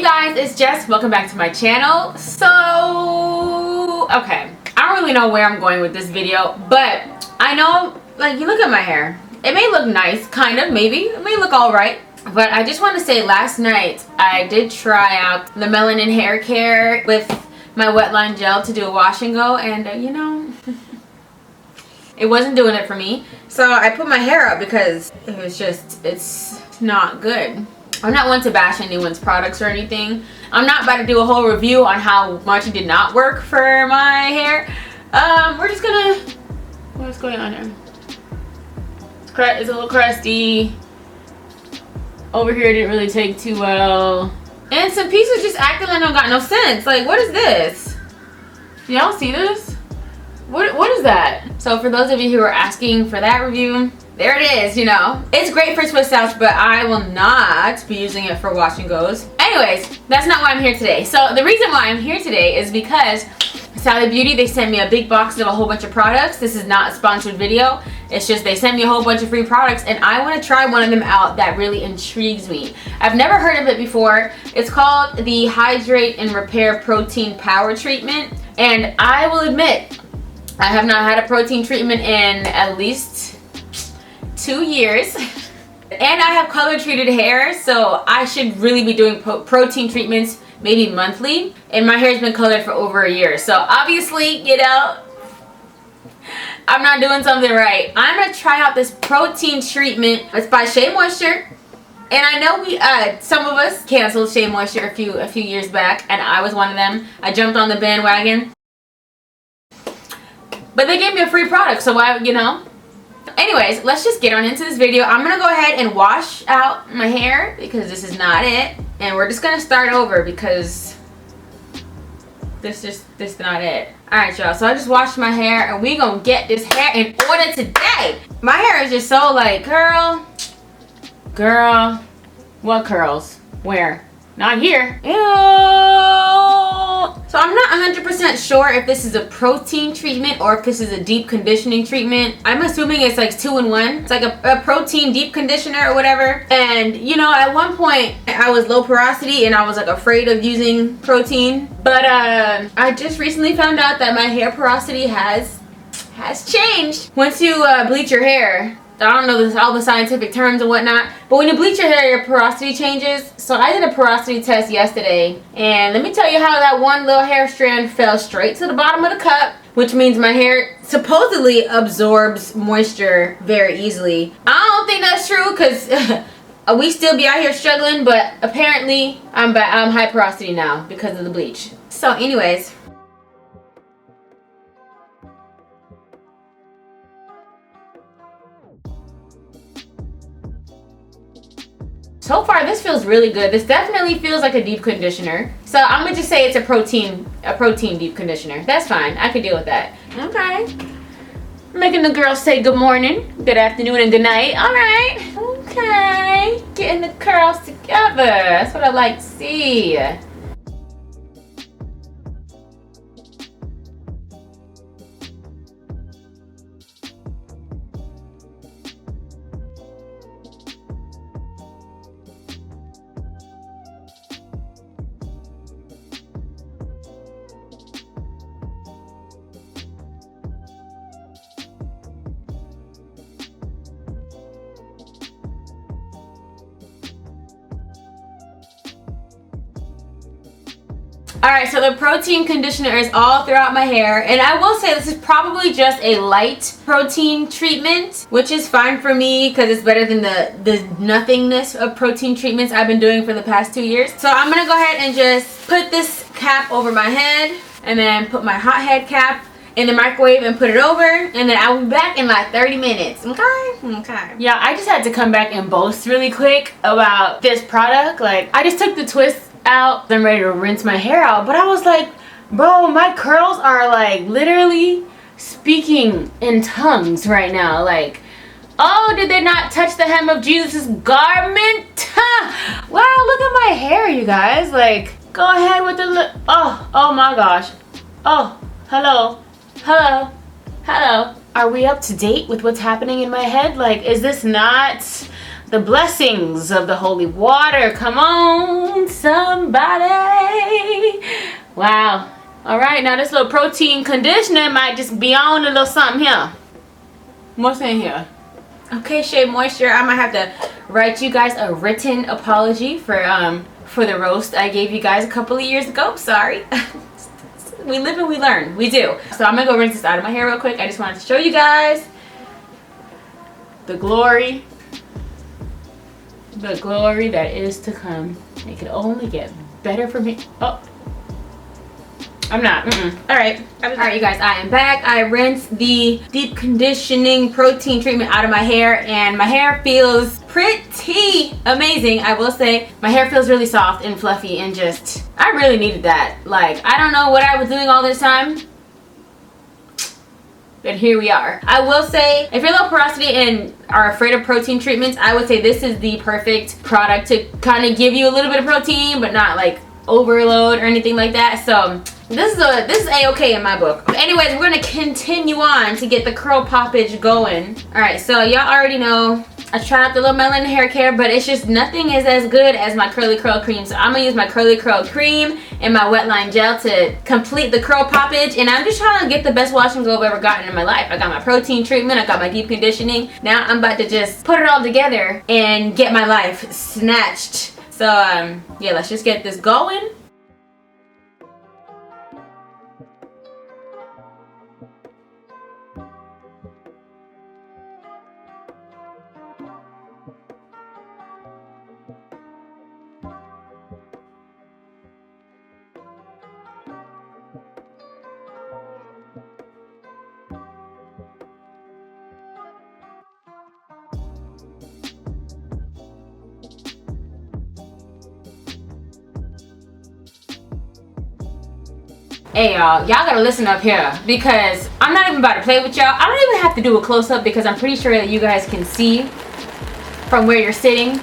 guys, it's Jess. Welcome back to my channel. So, okay, I don't really know where I'm going with this video, but I know, like, you look at my hair. It may look nice, kind of, maybe. It may look alright. But I just want to say, last night, I did try out the Melanin Hair Care with my Wetline Gel to do a wash and go, and, you know, it wasn't doing it for me. So I put my hair up because it was just, it's not good. I'm not one to bash anyone's products or anything. I'm not about to do a whole review on how much it did not work for my hair. We're just gonna, what's going on here? It's a little crusty. Over here it didn't really take too well. And some pieces just acting like don't got no sense. Like, what is this? Y'all see this? What is that? So for those of you who are asking for that review, there it is, you know. It's great for Swiss ouch, but I will not be using it for wash and goes. Anyways, that's not why I'm here today. So the reason why I'm here today is because Sally Beauty, they sent me a big box of a whole bunch of products. This is not a sponsored video. It's just they sent me a whole bunch of free products and I want to try one of them out that really intrigues me. I've never heard of it before. It's called the Hydrate and Repair Protein Power Treatment. And I will admit, I have not had a protein treatment in at least 2 years. And I have color treated hair, so I should really be doing protein treatments maybe monthly. And my hair's been colored for over a year. So obviously, you know, I'm not doing something right. I'm gonna try out this protein treatment. It's by Shea Moisture. And I know some of us canceled Shea Moisture a few years back, and I was one of them. I jumped on the bandwagon. But they gave me a free product, so I, you know. Anyways, let's just get on into this video. I'm gonna go ahead and wash out my hair because this is not it. And we're just gonna start over because this is not it. Alright, y'all, so I just washed my hair and we gonna get this hair in order today. My hair is just so like, girl, what curls? Where? Not here. Ew. So I'm not 100% sure if this is a protein treatment or if this is a deep conditioning treatment. I'm assuming it's like 2-in-1. It's like a protein deep conditioner or whatever. And you know, at one point I was low porosity and I was like afraid of using protein. But I just recently found out that my hair porosity has changed. Once you bleach your hair, I don't know all the scientific terms and whatnot, but when you bleach your hair, your porosity changes. So I did a porosity test yesterday, and let me tell you how that one little hair strand fell straight to the bottom of the cup, which means my hair supposedly absorbs moisture very easily. I don't think that's true because we still be out here struggling, but apparently I'm high porosity now because of the bleach. So anyways, so far this feels really good. This definitely feels like a deep conditioner. So I'm gonna just say it's a protein deep conditioner. That's fine. I could deal with that. Okay. Making the girls say good morning, good afternoon, and good night. All right. Okay. Getting the curls together. That's what I like to see. Alright, so the protein conditioner is all throughout my hair, and I will say this is probably just a light protein treatment, which is fine for me because it's better than the nothingness of protein treatments I've been doing for the past 2 years. So I'm gonna go ahead and just put this cap over my head and then put my hot head cap in the microwave and put it over, and then I'll be back in like 30 minutes. Okay. Yeah, I just had to come back and boast really quick about this product. Like, I just took the twist out. I'm ready to rinse my hair out, but I was like, bro, my curls are like literally speaking in tongues right now. Like, oh, did they not touch the hem of Jesus' garment? Wow, look at my hair, you guys. Like, go ahead with the oh my gosh. Oh, hello. Are we up to date with what's happening in my head? Like, is this not the blessings of the holy water. Come on, somebody. Wow. All right, now this little protein conditioner might just be on a little something here. What's in here? Okay, Shea Moisture, I might have to write you guys a written apology for the roast I gave you guys a couple of years ago. Sorry. We live and we learn. We do. So I'm gonna go rinse this out of my hair real quick. I just wanted to show you guys the glory that is to come. It could only get better for me. Oh, I'm not. All right, you guys, I am back. I rinsed the deep conditioning protein treatment out of my hair, and my hair feels pretty amazing. I will say my hair feels really soft and fluffy, and just, I really needed that. Like, I don't know what I was doing all this time, but here we are. I will say, if you're low porosity and are afraid of protein treatments, I would say this is the perfect product to kind of give you a little bit of protein, but not like overload or anything like that. So this is a-okay in my book. Anyways, we're gonna continue on to get the curl poppage going. All right, so y'all already know I tried out the Little Melon hair care, but it's just nothing is as good as my curly curl cream. So I'm gonna use my curly curl cream and my wet line gel to complete the curl poppage. And I'm just trying to get the best wash and go I've ever gotten in my life. I got my protein treatment, I got my deep conditioning. Now I'm about to just put it all together and get my life snatched. So yeah, let's just get this going. Hey y'all gotta listen up here, because I'm not even about to play with y'all. I don't even have to do a close-up because I'm pretty sure that you guys can see from where you're sitting.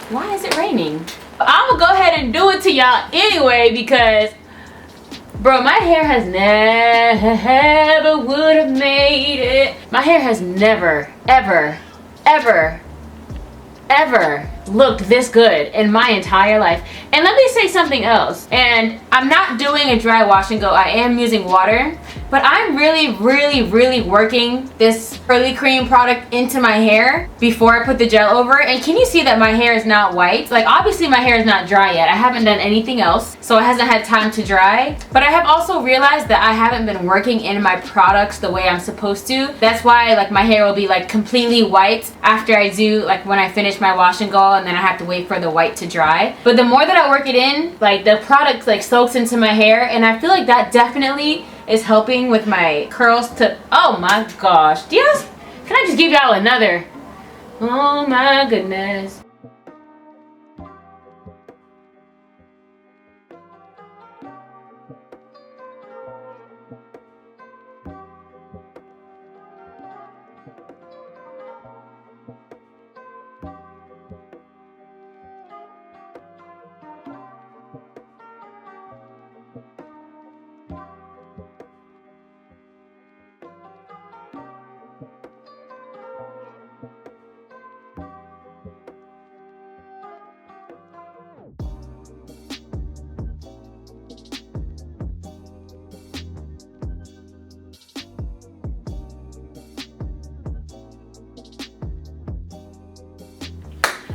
Why is it raining? I'm gonna go ahead and do it to y'all anyway, because bro, my hair has never would have made it. My hair has never ever looked this good in my entire life. And let me say something else, and I'm not doing a dry wash and go, I am using water, but I'm really working this curly cream product into my hair before I put the gel over it. And can you see that my hair is not white? Like, obviously my hair is not dry yet. I haven't done anything else, so it hasn't had time to dry. But I have also realized that I haven't been working in my products the way I'm supposed to. That's why like my hair will be like completely white after I do, like when I finish my wash and go, and then I have to wait for the white to dry. But the more that I work it in, like the product like soaks into my hair, and I feel like that definitely is helping with my curls to, oh my gosh. Yes, can I just give y'all another? Oh my goodness.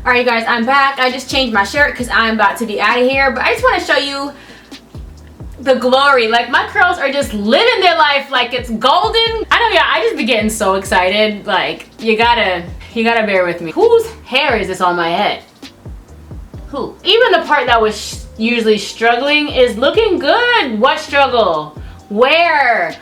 Alright guys, I'm back. I just changed my shirt because I'm about to be out of here. But I just want to show you the glory. Like, my curls are just living their life like it's golden. I know, yeah, I just be getting so excited. Like, you gotta bear with me. Whose hair is this on my head? Who? Even the part that was usually struggling is looking good. What struggle? Where?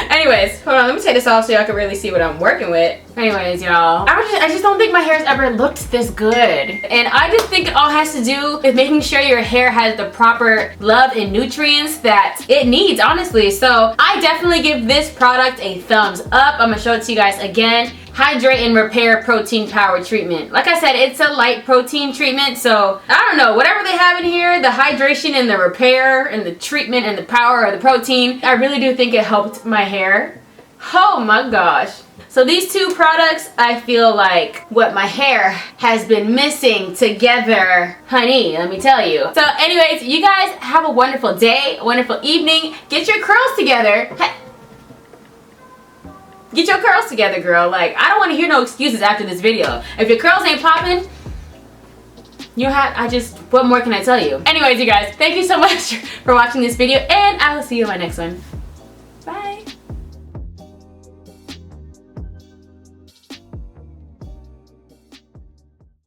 Anyways, hold on, let me take this off so y'all can really see what I'm working with. Anyways, y'all, I just don't think my hair's ever looked this good. And I just think it all has to do with making sure your hair has the proper love and nutrients that it needs, honestly. So I definitely give this product a thumbs up. I'm gonna show it to you guys again. Hydrate and Repair Protein Power Treatment. Like I said, it's a light protein treatment, so I don't know, whatever they have in here, the hydration and the repair and the treatment and the power of the protein, I really do think it helped my hair. Oh my gosh. So these two products, I feel like what my hair has been missing together, honey, let me tell you. So anyways, you guys have a wonderful day, a wonderful evening. Get your curls together. Get your curls together, girl. Like, I don't want to hear no excuses after this video. If your curls ain't popping, what more can I tell you? Anyways, you guys, thank you so much for watching this video, and I will see you in my next one.